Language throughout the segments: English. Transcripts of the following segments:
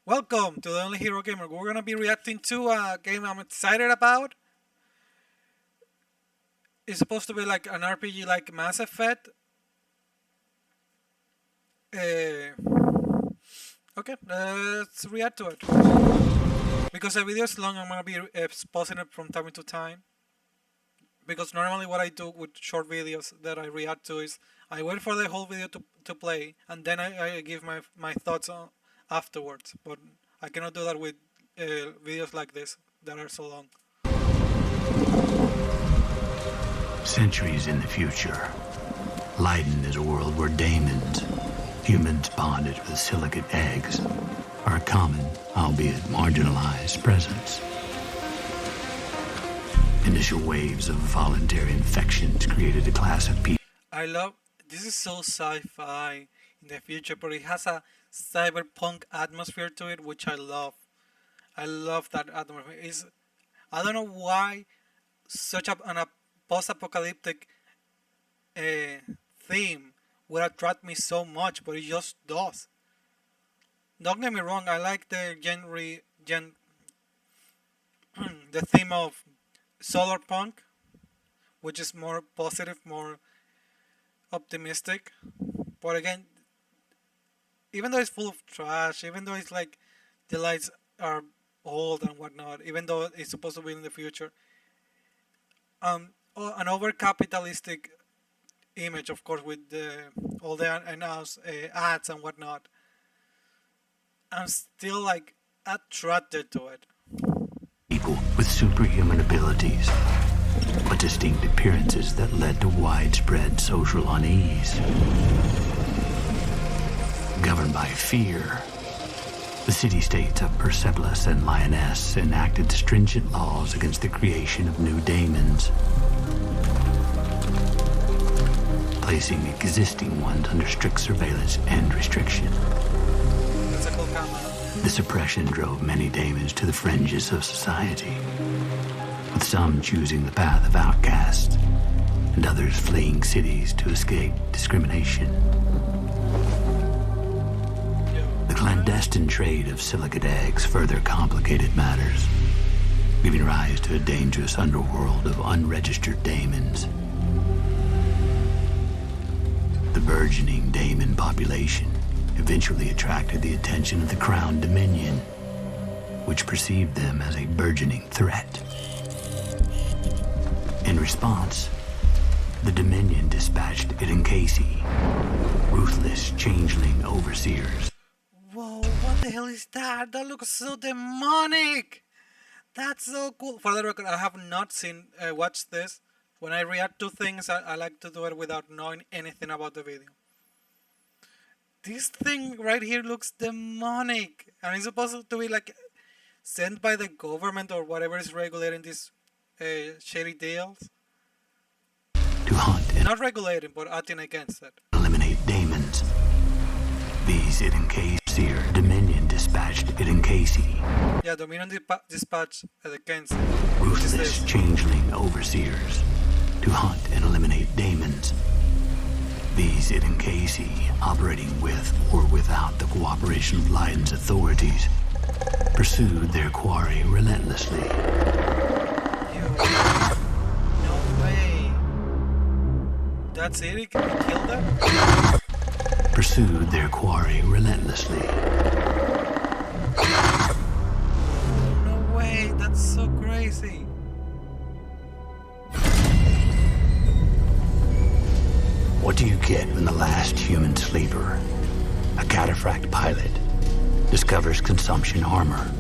Welcome to the Only Hero Gamer. We're gonna be reacting to a game I'm excited about. It's supposed to be like an RPG like Mass Effect. Uh, okay, let's react to it. Because the video is long, I'm gonna be pausing it from time to time. Because normally what I do with short videos that I react to is I wait for the whole video to play and then I give my thoughts on afterwards. But I cannot do that with videos like this that are so long. Centuries in the future, Leiden is a world where daemons, humans bonded with silicate eggs, are a common, albeit marginalized, presence. Initial waves of voluntary infections created a class of people. I love this is so sci-fi in the future, but it has a cyberpunk atmosphere to it, which I love. I love that atmosphere. I don't know why such a post-apocalyptic theme would attract me so much, but it just does. Don't get me wrong, I like the the theme of solar punk, which is more positive, more optimistic. But again, even though it's full of trash, even though it's like the lights are old and whatnot, even though it's supposed to be in the future, an over capitalistic image, of course, with all the announced ads and whatnot, I'm still like attracted to it. People with superhuman abilities, but distinct appearances that led to widespread social unease. Governed by fear, the city-states of Persepolis and Lyonesse enacted stringent laws against the creation of new daemons, placing existing ones under strict surveillance and restriction. That's a cool camera. This oppression drove many daemons to the fringes of society, with some choosing the path of outcasts and others fleeing cities to escape discrimination. The clandestine trade of silicate eggs further complicated matters, giving rise to a dangerous underworld of unregistered daemons. The burgeoning daemon population eventually attracted the attention of the Crown Dominion, which perceived them as a burgeoning threat. In response, the Dominion dispatched Idankasi, ruthless changeling overseers. Whoa, what the hell is that? That looks so demonic! That's so cool. For the record, I have not watched this. When I react to things, I like to do it without knowing anything about the video. This thing right here looks demonic. And it's supposed to be like sent by the government or whatever is regulating these shady deals. To hunt and Not regulating, but acting against it. eliminate daemons. These Idankasi Dominion dispatched Idankasi, Yeah, Dominion dispatch against ruthless changeling overseers, to hunt and eliminate daemons. These Idankasi, operating with or without the cooperation of Leiden's authorities, pursued their quarry relentlessly. No way. That's it? He killed them? Pursued their quarry relentlessly. No way. That's so crazy. What do you get when the last human sleeper, a cataphract pilot, discovers consumption armor?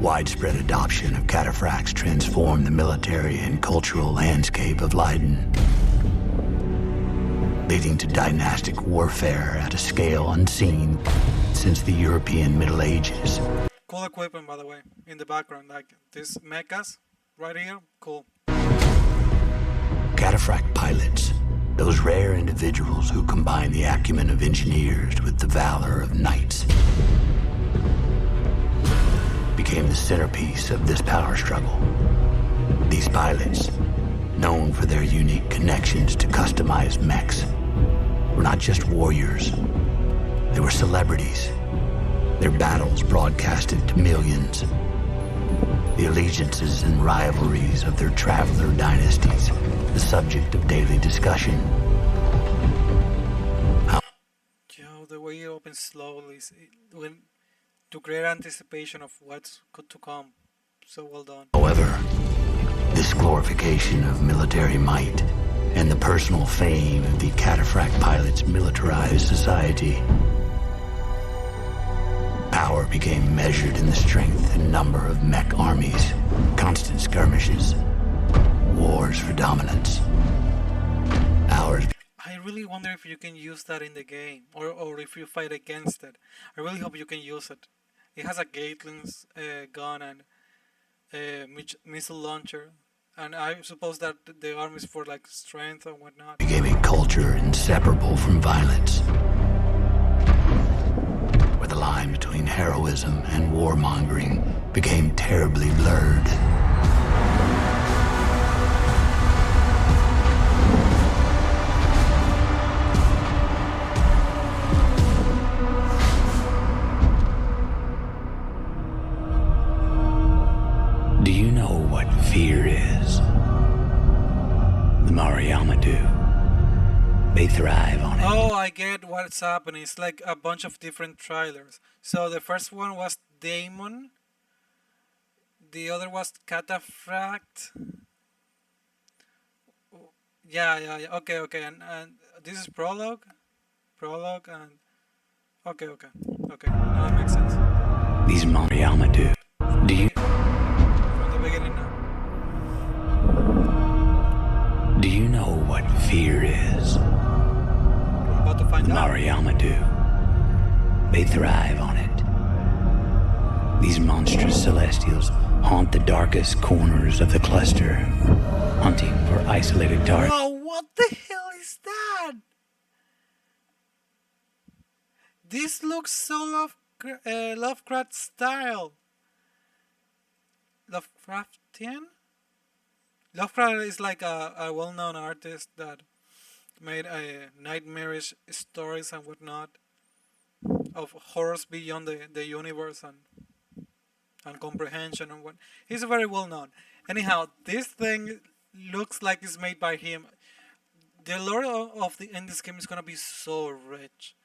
Widespread adoption of cataphracts transformed the military and cultural landscape of Leiden, leading to dynastic warfare at a scale unseen since the European Middle Ages. Cool equipment, by the way, in the background. Like these mechas right here. Cool. Cataphract pilots, those rare individuals who combine the acumen of engineers with the valor of knights, became the centerpiece of this power struggle. These pilots, known for their unique connections to customized mechs, were not just warriors. They were celebrities, their battles broadcasted to millions. The allegiances and rivalries of their traveler dynasties, the subject of daily discussion. Yo, the way it opens slowly, when to create anticipation of what's to come. So well done. However, this glorification of military might and the personal fame of the cataphract pilots militarized society. Power became measured in the strength and number of mech armies, constant skirmishes, wars for dominance. Ours. I really wonder if you can use that in the game, or if you fight against it. I really hope you can use it. It has a Gatlin's gun and missile launcher, and I suppose that the arm is for like strength and whatnot. Became a culture inseparable from violence, where the line between heroism and warmongering became terribly blurred. Do you know what fear is? The Mariyama do. They thrive on it. Oh, I get what's happening. It's like a bunch of different trailers. So the first one was Daemon. The other was Cataphract. Yeah. Okay. And this is Prologue. And okay. Now it makes sense. These Mariyama do. Do you From the beginning now. do you know what fear is? We're about to find The out. Mariyama do. They thrive on it. These monstrous celestials haunt the darkest corners of the cluster, hunting for isolated targets. Oh, what the hell is that? This looks so Lovecraft style. Lovecraftian? Lovecraft is like a well-known artist that made nightmarish stories and whatnot of horrors beyond the universe and comprehension and what. He's very well known. Anyhow, this thing looks like it's made by him. The lore in this game is gonna be so rich.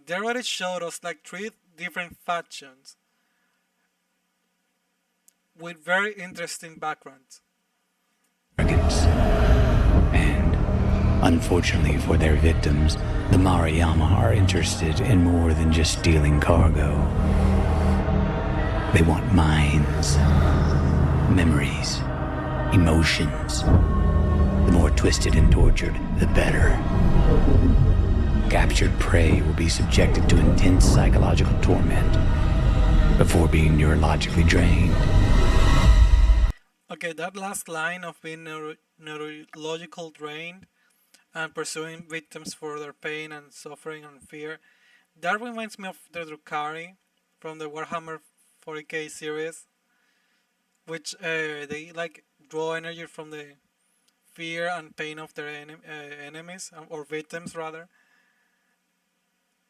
They already showed us like 3 different factions with very interesting backgrounds. And, unfortunately for their victims, the Mariyama are interested in more than just stealing cargo. They want minds, memories, emotions. The more twisted and tortured, the better. Captured prey will be subjected to intense psychological torment before being neurologically drained. Okay, that last line of being neurological drained and pursuing victims for their pain and suffering and fear, that reminds me of the Drukhari from the Warhammer 40k series, which they like draw energy from the fear and pain of their enemies, or victims rather.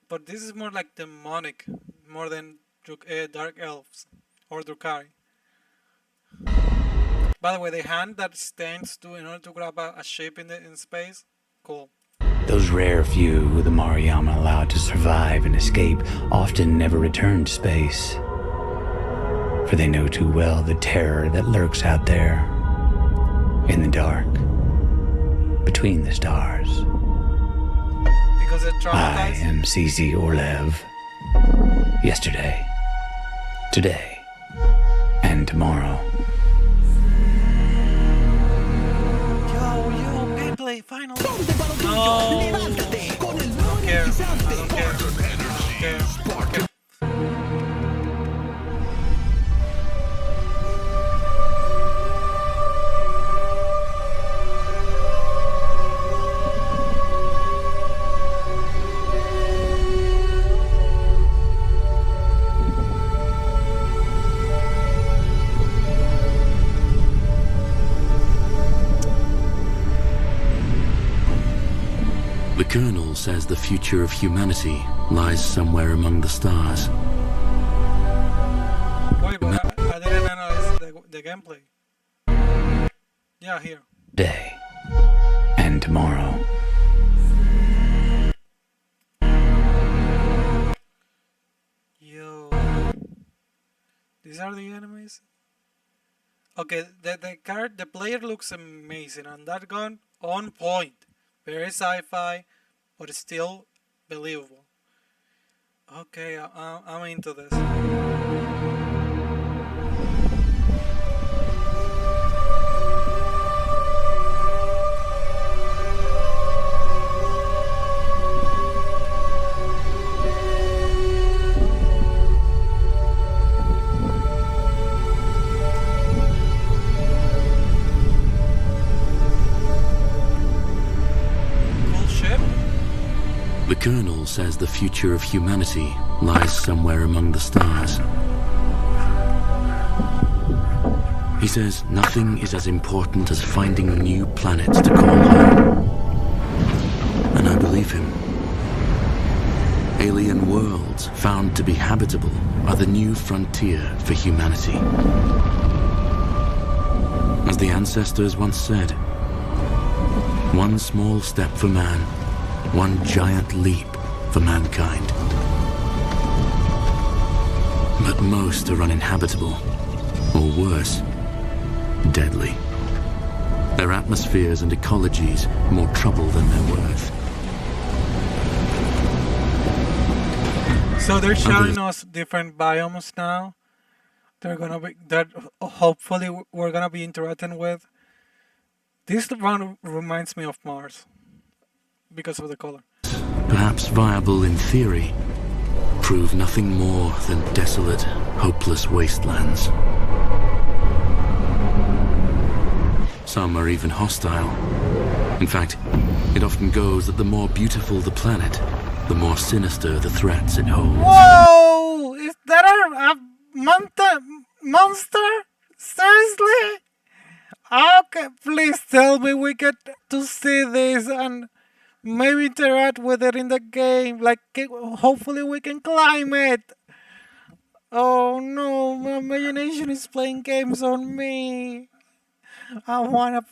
But this is more like demonic, more than dark elves or Drukhari. By the way, the hand that stands in order to grab a ship in space, cool. Those rare few who the Mariyama allowed to survive and escape often never return to space. For they know too well the terror that lurks out there, in the dark, between the stars. Because they're I traumatized. am CC Orlev. Yesterday, today, and tomorrow. Yo, gameplay, finally. No. I don't care. We Colonel says the future of humanity lies somewhere among the stars. Wait, but I didn't analyze the gameplay. Yeah, here. Day and tomorrow. Yo. These are the enemies? Okay, the player looks amazing, and that gun on point. Very sci-fi, but still believable. Okay, I'm into this. Cool ship. The Colonel says the future of humanity lies somewhere among the stars. He says nothing is as important as finding new planets to call home. And I believe him. Alien worlds found to be habitable are the new frontier for humanity. As the ancestors once said, one small step for man, one giant leap for mankind. But most are uninhabitable, or worse, deadly. Their atmospheres and ecologies more trouble than they're worth. So they're showing us different biomes now. They're gonna be that hopefully we're gonna be interacting with. This one reminds me of Mars because of the color. Perhaps viable in theory, prove nothing more than desolate, hopeless wastelands. Some are even hostile. In fact, it often goes that the more beautiful the planet, the more sinister the threats it holds. Whoa! Is that a monster? Seriously? Okay, please tell me we get to see this and maybe interact with it in the game. Like, hopefully we can climb it. Oh no, my imagination is playing games on me. I wanna.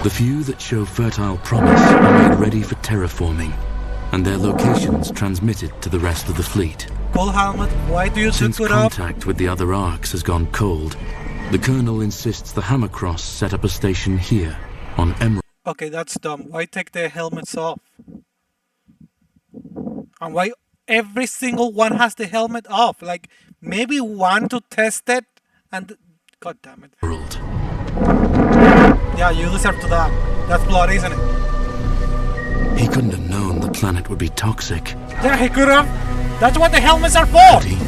The few that show fertile promise are made ready for terraforming, and their locations transmitted to the rest of the fleet. Cool helmet, why do you Since took it up? contact with the other arcs has gone cold, the Colonel insists the Hammercross set up a station here, on Emerald. Okay, that's dumb. Why take the helmets off? And why every single one has the helmet off? Like, maybe one to test it and... God damn it. Yeah, you deserve to die. That's blood, isn't it? He couldn't have known the planet would be toxic. Yeah, he could have. That's what the helmets are for. Could he?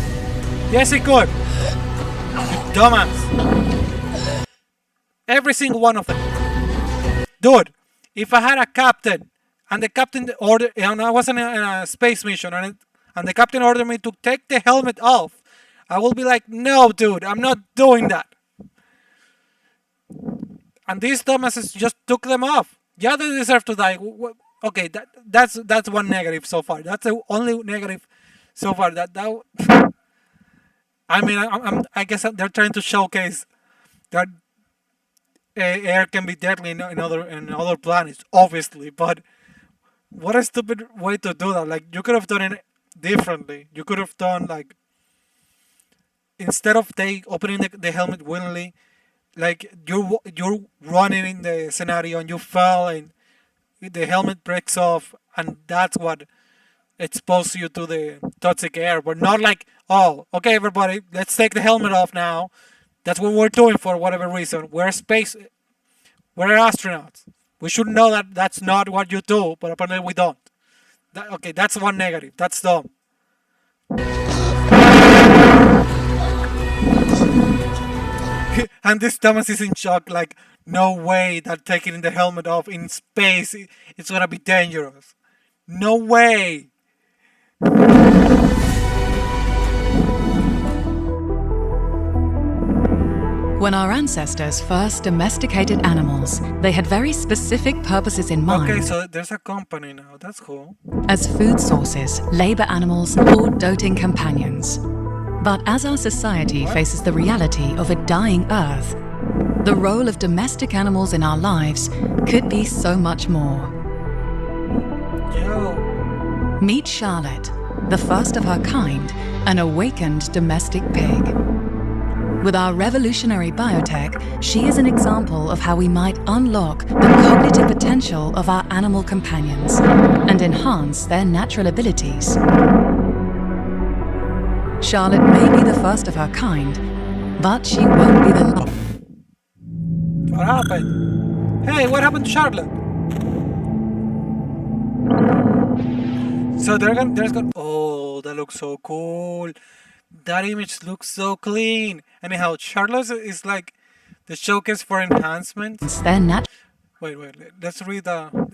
Yes, he could. You dumbass. Every single one of them. Dude, if I had a captain and the captain ordered, and I was in a space mission and the captain ordered me to take the helmet off, I will be like, no, dude, I'm not doing that. And these dumbasses just took them off. Yeah, they deserve to die. Okay, that's one negative so far. That's the only negative so far. I mean, I guess they're trying to showcase that air can be deadly in other planets, obviously. But what a stupid way to do that. Like, you could have done it differently. You could have done, like, instead of opening the helmet willingly, like you're running in the scenario and you fell and the helmet breaks off, and that's what exposes you to the toxic air. But not like, oh, okay, everybody, let's take the helmet off now. That's what we're doing for whatever reason. We're astronauts. We should know that that's not what you do, but apparently we don't. Okay, that's one negative. That's dumb. And this Thomas is in shock, like, no way that taking the helmet off in space, it's gonna be dangerous. No way! When our ancestors first domesticated animals, they had very specific purposes in mind. Okay, so there's a company now. That's cool. As food sources, labor animals, or doting companions. But as our society faces the reality of a dying Earth, the role of domestic animals in our lives could be so much more. Yo. Meet Charlotte, the first of her kind, an awakened domestic pig. With our revolutionary biotech, she is an example of how we might unlock the cognitive potential of our animal companions and enhance their natural abilities. Charlotte may be the first of her kind, but she won't be the last. What happened? Hey, what happened to Charlotte? So there's gonna. Oh, that looks so cool. That image looks so clean. Anyhow, Charlotte is like the showcase for enhancements. Their nat- Wait, let's read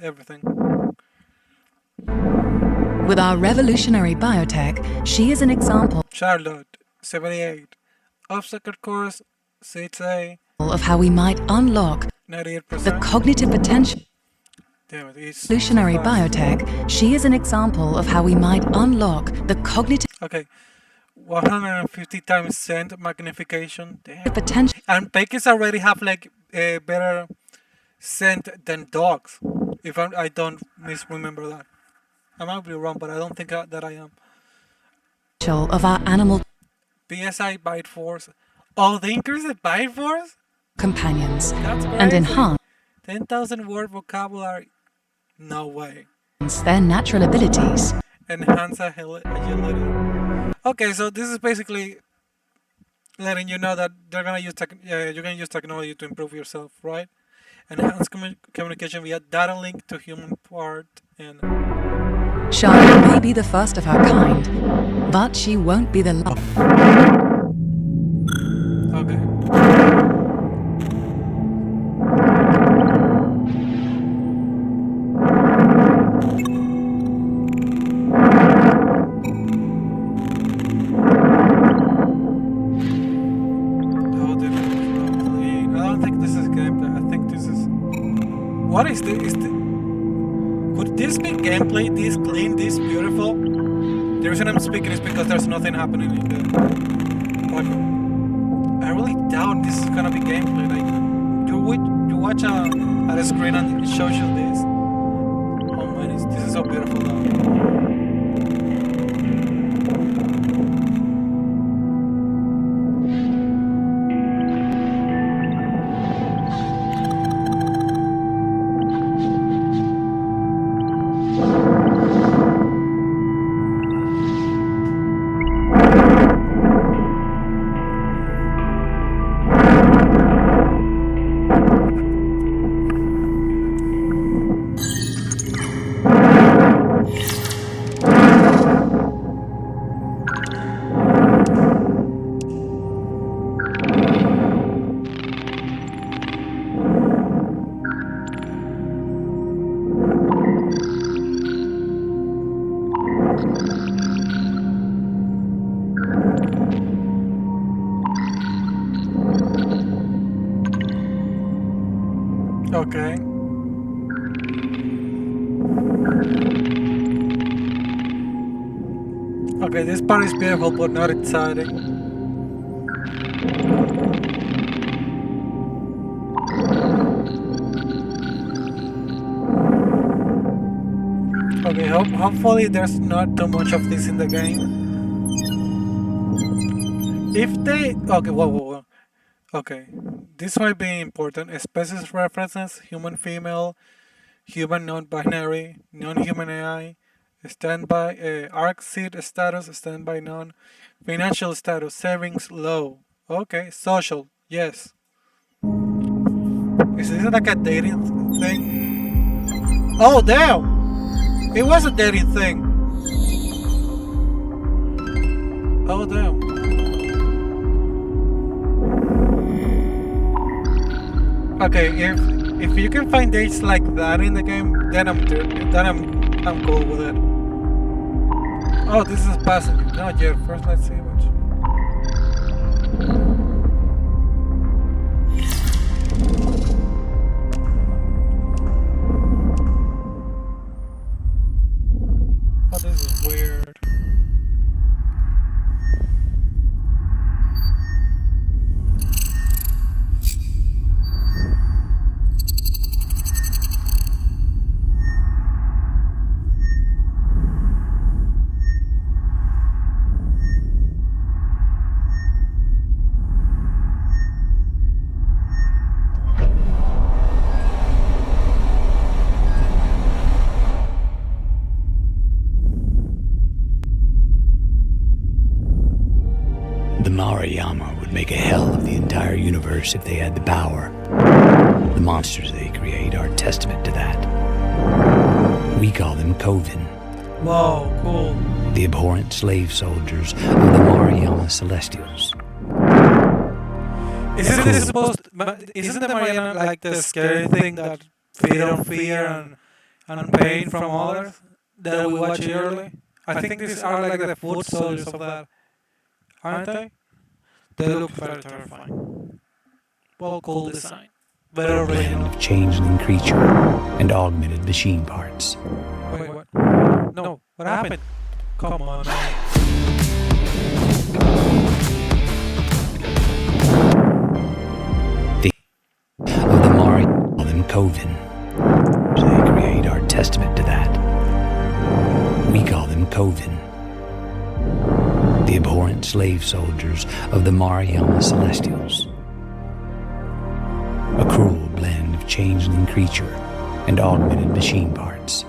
everything. With our revolutionary biotech, she is an example Charlotte, 78. Obstacle course, 6A, of how we might unlock 98%. the cognitive potential. Damn it, it's Revolutionary so fast. biotech, she is an example of how we might unlock the cognitive Okay, 150 times scent magnification. Damn. potential. And pekis already have like a better scent than dogs. If I don't misremember that. I might be wrong, but I don't think that I am. Of our animal PSI bite force. Oh, they increase the bite force? companions That's and crazy. enhance 10,000 word vocabulary. No way. their natural abilities. Enhance agility. Okay, so this is basically letting you know that they're gonna use you're gonna use technology to improve yourself, right? Enhance communication via data link to human part and Charlotte may be the first of her kind, but she won't be the last. okay. Oh, they look so clean. I don't think this is gameplay. I think this is. What is this? Could this be gameplay? This clean, this beautiful? The reason I'm speaking is because there's nothing happening in the. But I really doubt this is gonna be gameplay. Like you watch at a screen and it shows you this. Oh man, this is so beautiful though. Okay. Okay, this part is beautiful but not exciting. Okay, hopefully there's not too much of this in the game. If they... Okay, whoa. Okay, this might be important. Species references, human female, human non-binary, non-human AI, standby, ARC seed status, standby none, financial status, savings low. Okay, social, yes. Is this like a dating thing? Oh, damn! It was a dating thing. Oh, damn. Okay, if you can find dates like that in the game, then I'm cool with it. Oh, this is passenger. Not yet. First, let's see which. Oh, this is weird. The Mariyama would make a hell of the entire universe if they had the power. The monsters they create are testament to that. We call them Coven, Wow, cool. the abhorrent slave soldiers of the Mariyama Celestials. Isn't the Mariana like the scary thing that feed on fear and pain from others that we watch early? I think these are like the foot soldiers of that, aren't they? They look very terrifying. Well, cool design. Very original. Of changeling creature and augmented machine parts. Wait, what? No, what happened? Come on, man. Of the Mari call them Coven. They create are testament to that. We call them Coven, the abhorrent slave soldiers of the Mariyama Celestials. A cruel blend of changeling creature and augmented machine parts.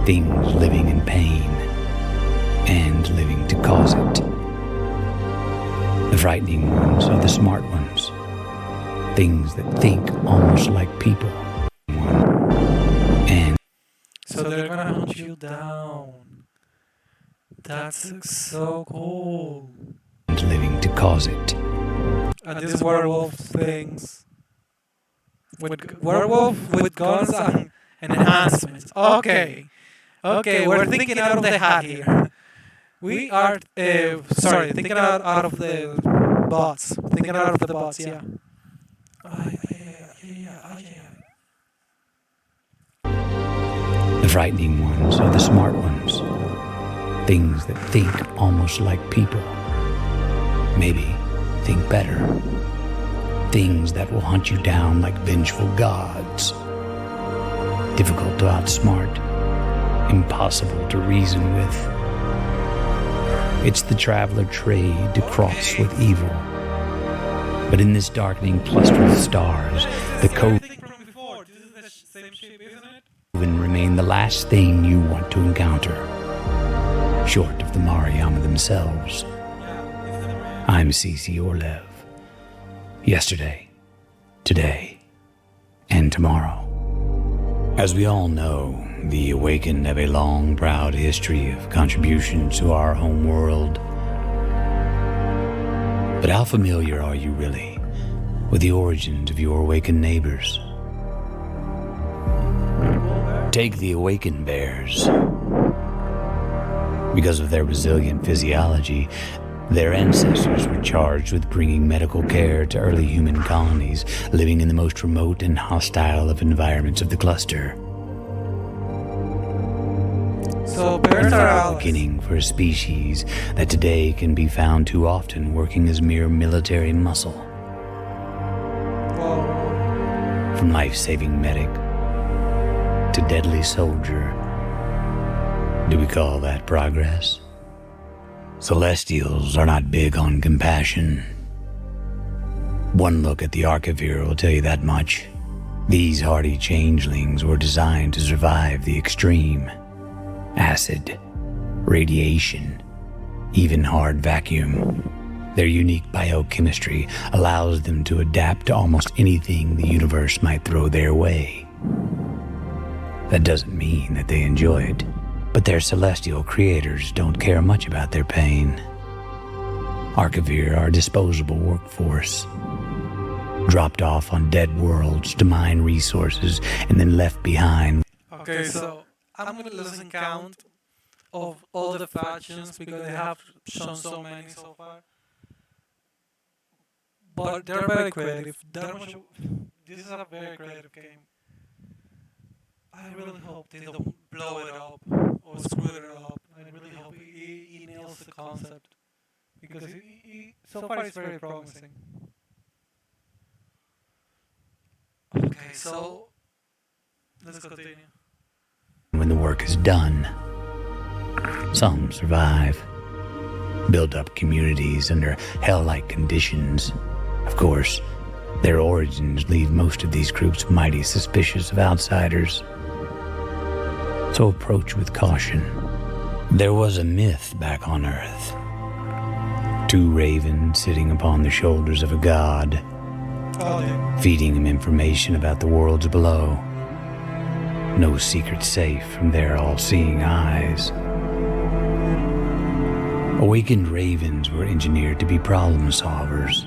Things living in pain and living to cause it. The frightening ones are the smart ones. Things that think almost like people. And So they're gonna hunt you down. That's so cool. living to cause it. And these werewolf things. Werewolf with guns and enhancements. Okay. Okay, we're thinking out of the hat here. We are, thinking out of the box. Thinking out of the box, yeah. The frightening ones are the smart ones. Things that think almost like people. Maybe think better. Things that will hunt you down like vengeful gods. Difficult to outsmart. Impossible to reason with. It's the traveler trade to cross with evil. But in this darkening cluster of stars, the Coven remain the last thing you want to encounter, short of the Mariyama themselves. I'm C.C. Orlev. Yesterday, today, and tomorrow. As we all know, the Awakened have a long, proud history of contribution to our home world. But how familiar are you really with the origins of your Awakened neighbors? Take the Awakened bears. Because of their resilient physiology, their ancestors were charged with bringing medical care to early human colonies living in the most remote and hostile of environments of the cluster. So bears are allies. Beginning for a species that today can be found too often working as mere military muscle. Whoa. From life-saving medic to deadly soldier. Do we call that progress? Celestials are not big on compassion. One look at the Archivir will tell you that much. These hardy changelings were designed to survive the extreme. Acid, radiation, even hard vacuum. Their unique biochemistry allows them to adapt to almost anything the universe might throw their way. That doesn't mean that they enjoy it, but their celestial creators don't care much about their pain. Archivir are a disposable workforce, dropped off on dead worlds to mine resources and then left behind. Okay, so I'm gonna lose count of all the factions because they have shown so many so far. But they're very creative. This is a very creative game. I really hope they don't blow it up or screwed it up. I really hope he nails the concept because so far it's very promising. Okay, so let's continue. When the work is done, some survive, build up communities under hell-like conditions. Of course, their origins leave most of these groups mighty suspicious of outsiders. So approach with caution. There was a myth back on Earth. Two ravens sitting upon the shoulders of a god, feeding him information about the worlds below. No secret safe from their all-seeing eyes. Awakened ravens were engineered to be problem solvers.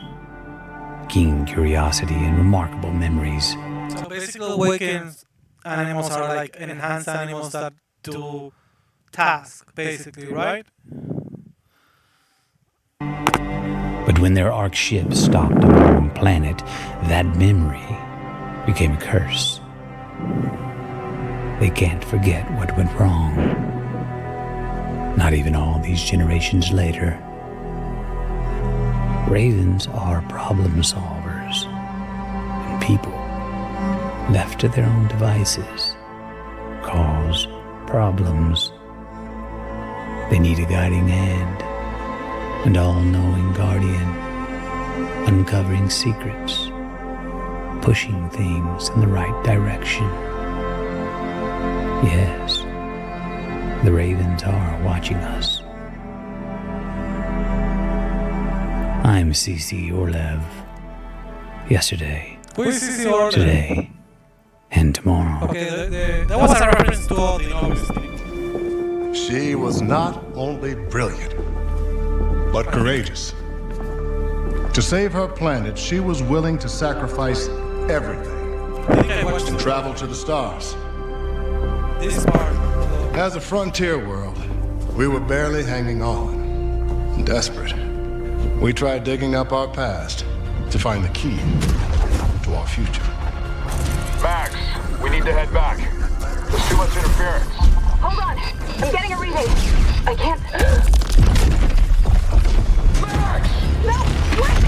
Keen curiosity and remarkable memories. So basically, awakened animals are like enhanced animals that do tasks, basically, right? But when their Ark ship stopped on the wrong planet, that memory became a curse. They can't forget what went wrong. Not even all these generations later. Ravens are problem solvers, and people, left to their own devices, cause problems. They need a guiding hand, an all-knowing guardian, uncovering secrets, pushing things in the right direction. Yes, the ravens are watching us. I'm C.C. Orlev. Yesterday, Who is C.C. Orlev? today, and tomorrow. Okay, that was a reference to Odin, obviously. She was not only brilliant, but courageous. To save her planet, she was willing to sacrifice everything I think I watched and travel to the stars. this part. As a frontier world, we were barely hanging on, desperate. We tried digging up our past to find the key to our future. Max, we need to head back. There's too much interference. Hold on. I'm getting a reading. I can't. Max! No! What?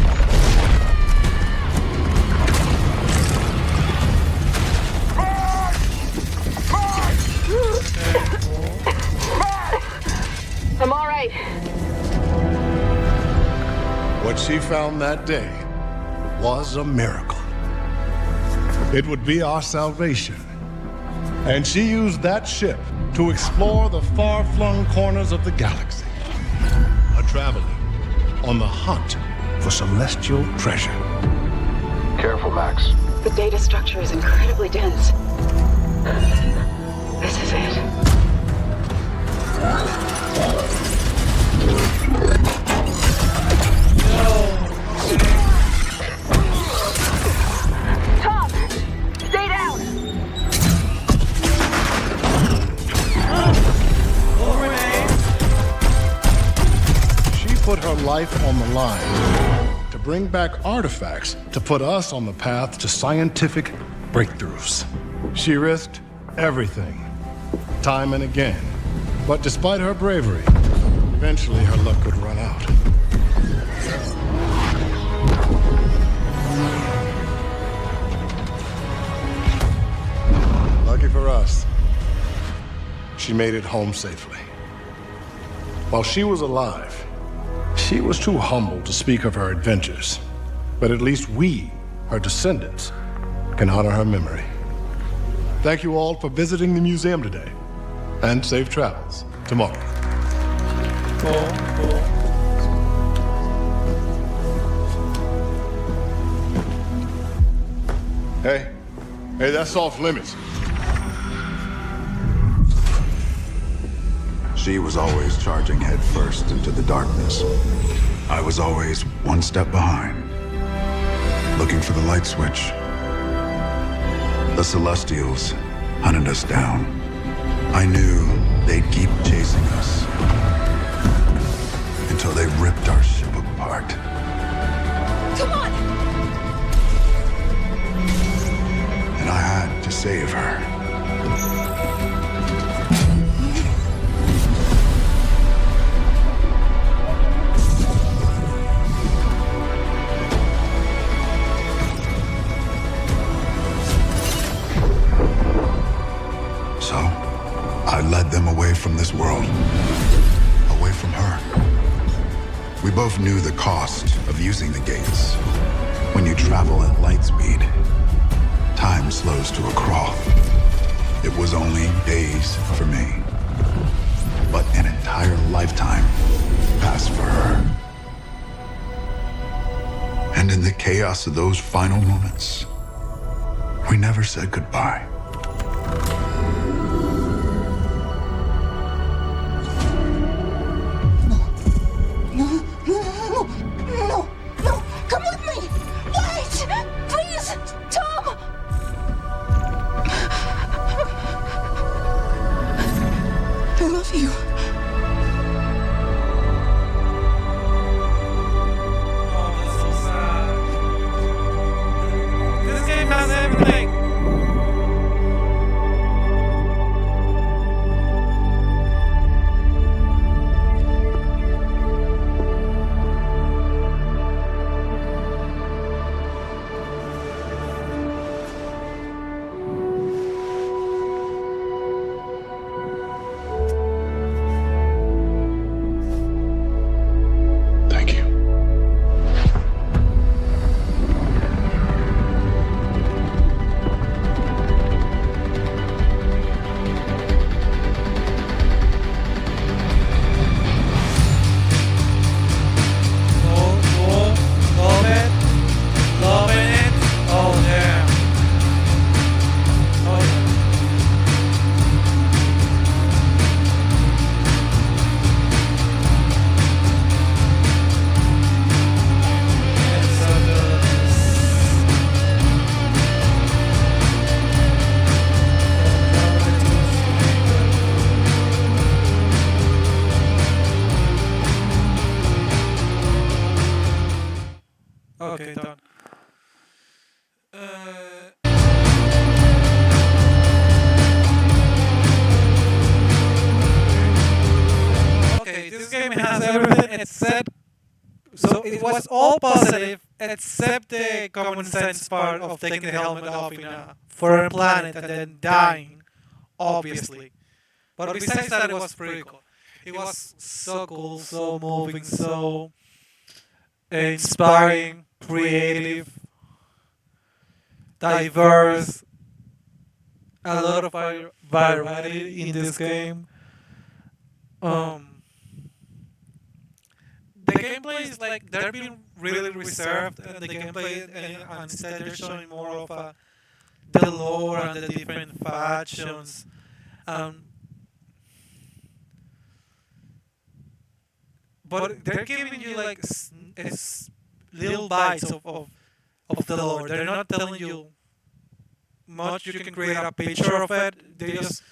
I'm all right. What she found that day was a miracle. It would be our salvation. And she used that ship to explore the far-flung corners of the galaxy. A traveler on the hunt for celestial treasure. Careful, Max. The data structure is incredibly dense. This is it. Tom! Stay down! She put her life on the line to bring back artifacts to put us on the path to scientific breakthroughs. She risked everything, time and again. But despite her bravery, eventually her luck would run out. Lucky for us, she made it home safely. While she was alive, she was too humble to speak of her adventures. But at least we, her descendants, can honor her memory. Thank you all for visiting the museum today. And safe travels tomorrow. Cool. Hey, that's off limits. She was always charging headfirst into the darkness. I was always one step behind, looking for the light switch. The Celestials hunted us down. I knew they'd keep chasing us until they ripped our ship apart. Come on! And I had to save her. I led them away from this world, away from her. We both knew the cost of using the gates. When you travel at light speed, time slows to a crawl. It was only days for me, but an entire lifetime passed for her. And in the chaos of those final moments, we never said goodbye. No, come with me! Wait! Please! Tom! I love you. Oh, that's so sad. This game has everything. Thank you. Love it. Loving it. Oh, yeah. Oh, yeah. It's so good. Okay, done. Okay, this game has everything except. So it was all positive except the common sense part of taking the helmet off in a foreign planet and then dying, obviously. But besides that, it was pretty cool. It was so cool, so moving, so inspiring, creative, diverse, a lot of variety in this game. The gameplay is like they're being really reserved, and the gameplay, and instead they're showing more of the lore and the different factions. But they're giving you like little bites of the lore. They're not telling you much. You can create a picture of it. They just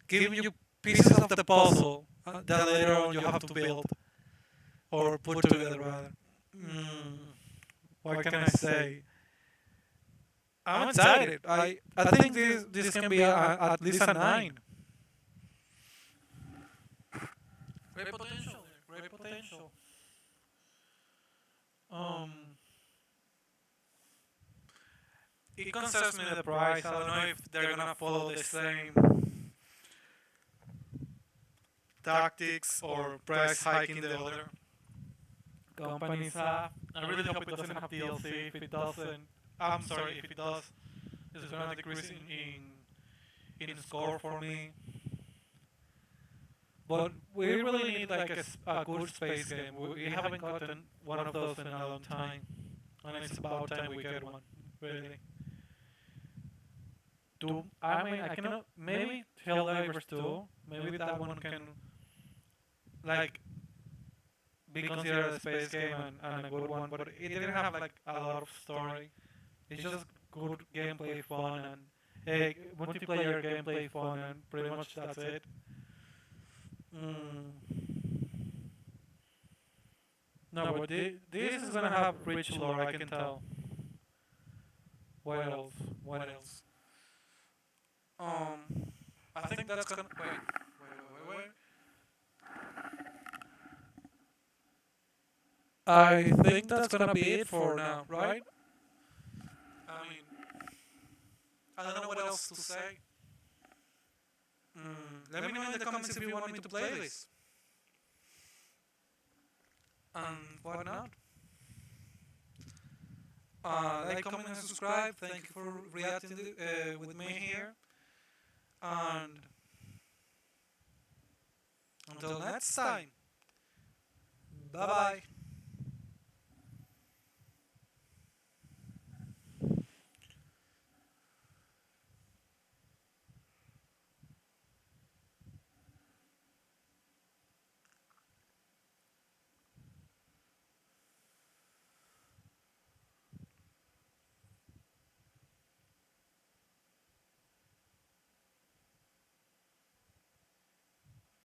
giving you pieces of the puzzle that later on you have to build or put together rather. What can I say? I'm excited. I think this can be at least a 9. Great potential. Great potential. It concerns me the price. I don't know if they're gonna follow the same tactics or price hiking the other companies have. I really hope it doesn't have DLC. If it doesn't, I'm sorry. If it does, it's gonna decrease in score for me. But we really need like a good space game. We haven't gotten one of those in a long time, and it's about time we get one. Really. I mean, I cannot. Maybe Helldivers 2. Maybe that one can like be considered a space game and a good one, but it didn't have like a lot of story. It's just good gameplay fun and multiplayer gameplay fun, and pretty much that's it. No, but this is gonna have rich lore, I can tell. What else? What else? I think that's gonna wait. I think that's gonna be it for now, right? I mean, I don't know what else to say. let me know in the comments if you want me to play this. And what not. Like, comment, and subscribe. Thank you for reacting with me here. And until next time, bye bye.